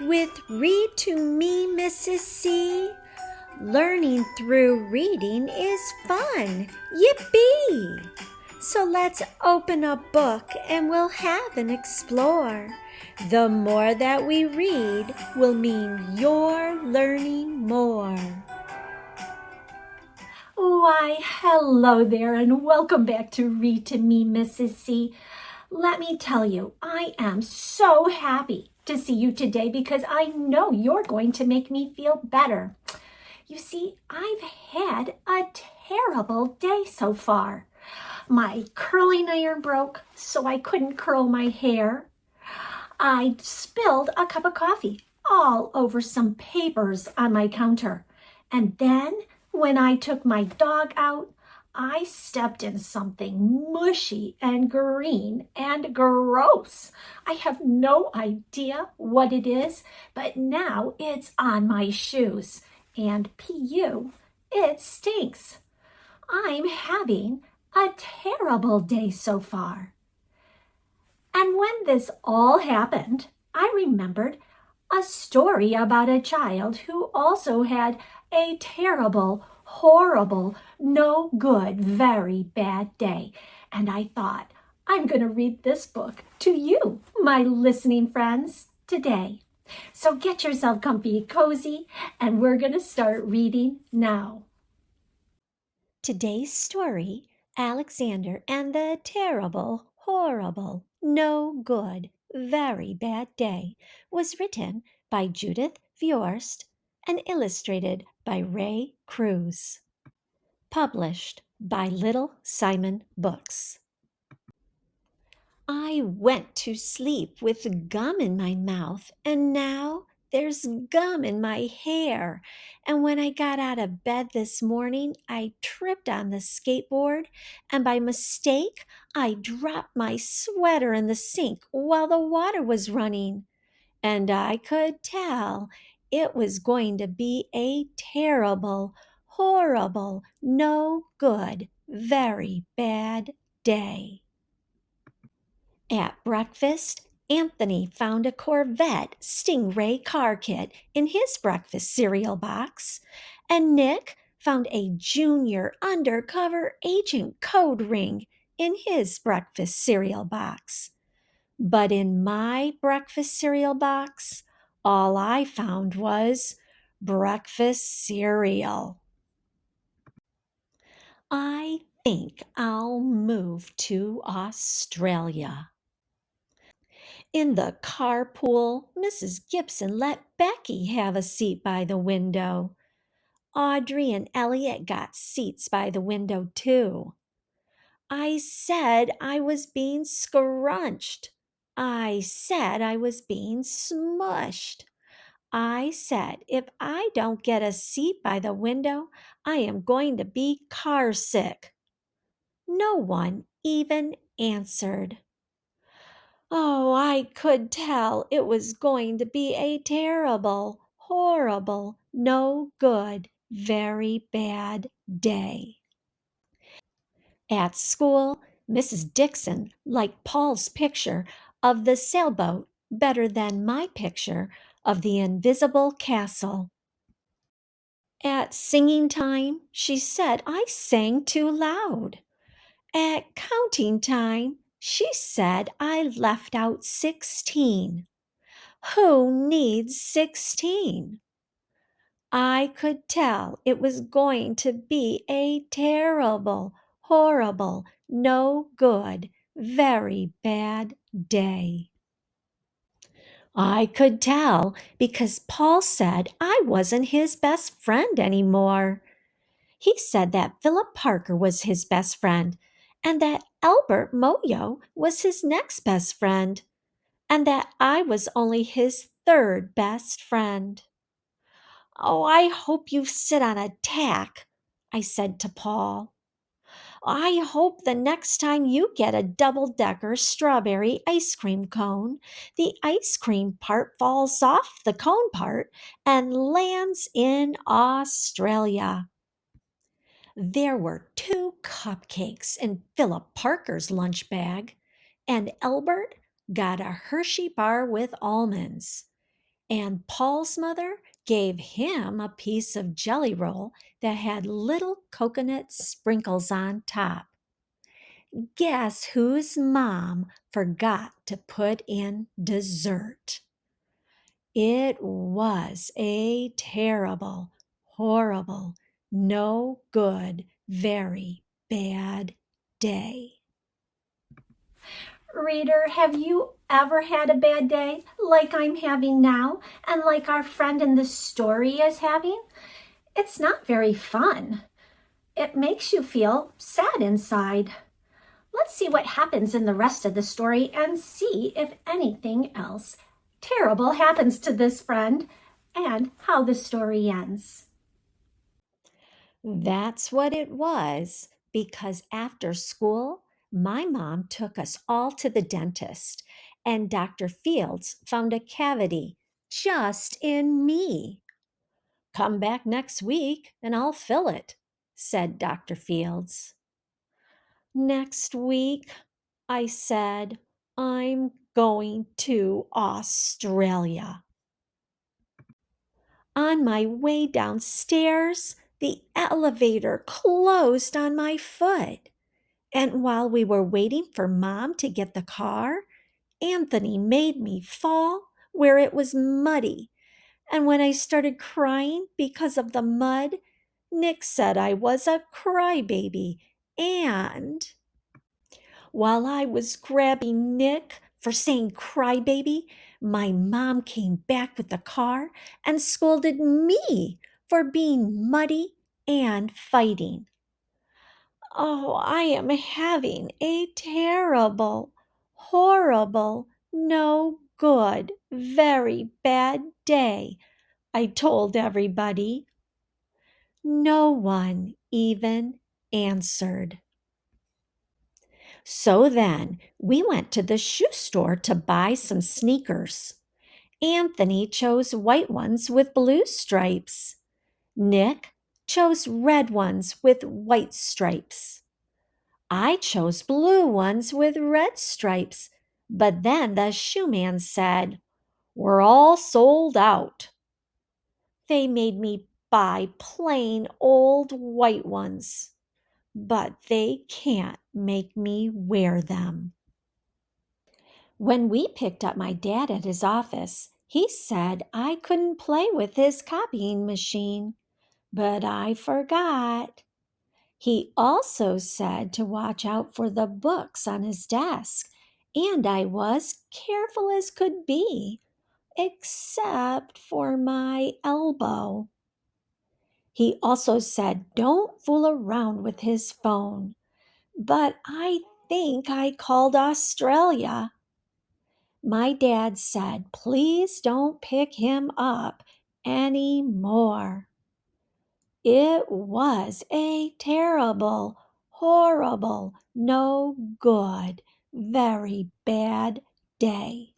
with Read to Me, Mrs. C. Learning through reading is fun. Yippee! So let's open a book and we'll have an explore. The more that we read will mean you're learning more. Why, hello there and welcome back to Read to Me, Mrs. C. Let me tell you, I am so happy to see you today because I know you're going to make me feel better. You see, I've had a terrible day so far. My curling iron broke, so I couldn't curl my hair. I spilled a cup of coffee all over some papers on my counter. And then when I took my dog out, I stepped in something mushy and green and gross. I have no idea what it is, but now it's on my shoes. And P.U., it stinks. I'm having a terrible day so far. And when this all happened, I remembered a story about a child who also had a terrible, horrible, no good, very bad day. And I thought, I'm going to read this book to you, my listening friends, today. So get yourself comfy, cozy, and we're going to start reading now. Today's story, Alexander and the Terrible, Horrible, No Good, Very Bad Day, was written by Judith Viorst and illustrated by Ray Cruz. Published by Little Simon Books. I went to sleep with gum in my mouth, and now there's gum in my hair. And when I got out of bed this morning, I tripped on the skateboard, and by mistake, I dropped my sweater in the sink while the water was running. And I could tell it was going to be a terrible, horrible, no good, very bad day. At breakfast, Anthony found a Corvette Stingray car kit in his breakfast cereal box, and Nick found a junior undercover agent code ring in his breakfast cereal box. But in my breakfast cereal box, all I found was breakfast cereal. I think I'll move to Australia. In the carpool, Mrs. Gibson let Becky have a seat by the window. Audrey and Elliot got seats by the window, too. I said I was being scrunched. I said I was being smushed. I said if I don't get a seat by the window, I am going to be car sick. No one even answered. Oh, I could tell it was going to be a terrible, horrible, no good, very bad day. At school, Mrs. Dixon liked Paul's picture of the sailboat better than my picture of the invisible castle. At singing time, she said I sang too loud. At counting time, she said I left out 16. Who needs 16? I could tell it was going to be a terrible, horrible, no good, very bad day. I could tell because Paul said I wasn't his best friend anymore. He said that Philip Parker was his best friend, and that Albert Moyo was his next best friend, and that I was only his third best friend. Oh, I hope you sit on a tack, I said to Paul. I hope the next time you get a double-decker strawberry ice cream cone, the ice cream part falls off the cone part and lands in Australia. There were 2 cupcakes in Philip Parker's lunch bag, and Albert got a Hershey bar with almonds. and Paul's mother gave him a piece of jelly roll that had little coconut sprinkles on top. Guess whose mom forgot to put in dessert? It was a terrible, horrible, no good, very bad day. Reader, have you ever had a bad day like I'm having now and like our friend in the story is having? It's not very fun. It makes you feel sad inside. Let's see what happens in the rest of the story and see if anything else terrible happens to this friend and how the story ends. That's what it was, because after school, my mom took us all to the dentist, and Dr. Fields found a cavity just in me. Come back next week and I'll fill it, said Dr. Fields. Next week, I said, I'm going to Australia. On my way downstairs, the elevator closed on my foot. And while we were waiting for Mom to get the car, Anthony made me fall where it was muddy. And when I started crying because of the mud, Nick said I was a crybaby. And while I was grabbing Nick for saying crybaby, my mom came back with the car and scolded me for being muddy and fighting. Oh, I am having a terrible, horrible, no good, very bad day, I told everybody. No one even answered. So then we went to the shoe store to buy some sneakers. Anthony chose white ones with blue stripes. Nick chose red ones with white stripes. I chose blue ones with red stripes, but then the shoe man said, "We're all sold out." They made me buy plain old white ones, but they can't make me wear them. When we picked up my dad at his office, he said I couldn't play with his copying machine, but I forgot. He also said to watch out for the books on his desk, and I was careful as could be, except for my elbow. He also said don't fool around with his phone, but I think I called Australia. My dad said, please don't pick him up anymore. It was a terrible, horrible, no good, very bad day.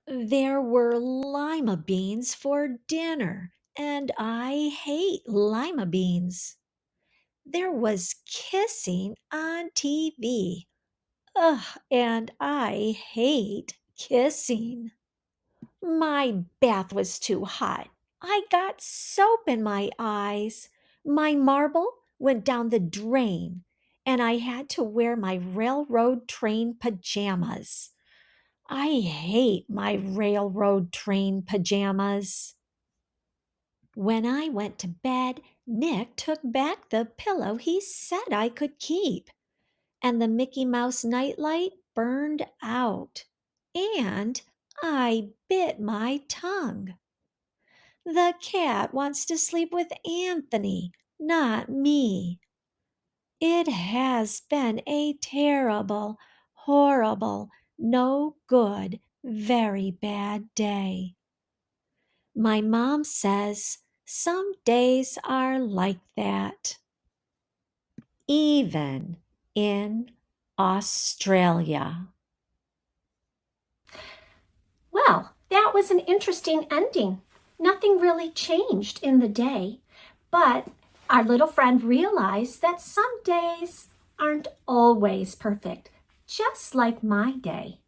There were lima beans for dinner, and I hate lima beans. There was kissing on TV. Ugh, and I hate kissing. My bath was too hot. I got soap in my eyes. My marble went down the drain, and I had to wear my railroad train pajamas. I hate my railroad train pajamas. When I went to bed, Nick took back the pillow he said I could keep, and the Mickey Mouse nightlight burned out, and I bit my tongue. The cat wants to sleep with Anthony, not me. It has been a terrible, horrible, no good, very bad day. My mom says some days are like that. Even in Australia. Well, that was an interesting ending. Nothing really changed in the day, but our little friend realized that some days aren't always perfect, just like my day.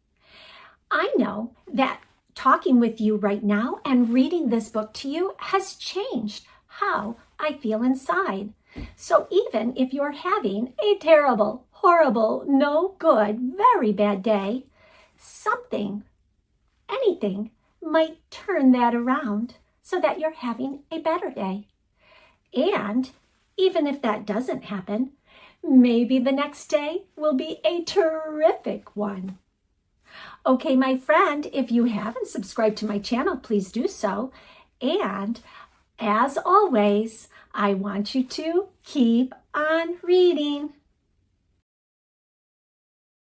I know that talking with you right now and reading this book to you has changed how I feel inside. So even if you're having a terrible, horrible, no good, very bad day, something, anything might turn that around so that you're having a better day. And even if that doesn't happen, maybe the next day will be a terrific one. Okay, my friend, if you haven't subscribed to my channel, please do so. And as always, I want you to keep on reading.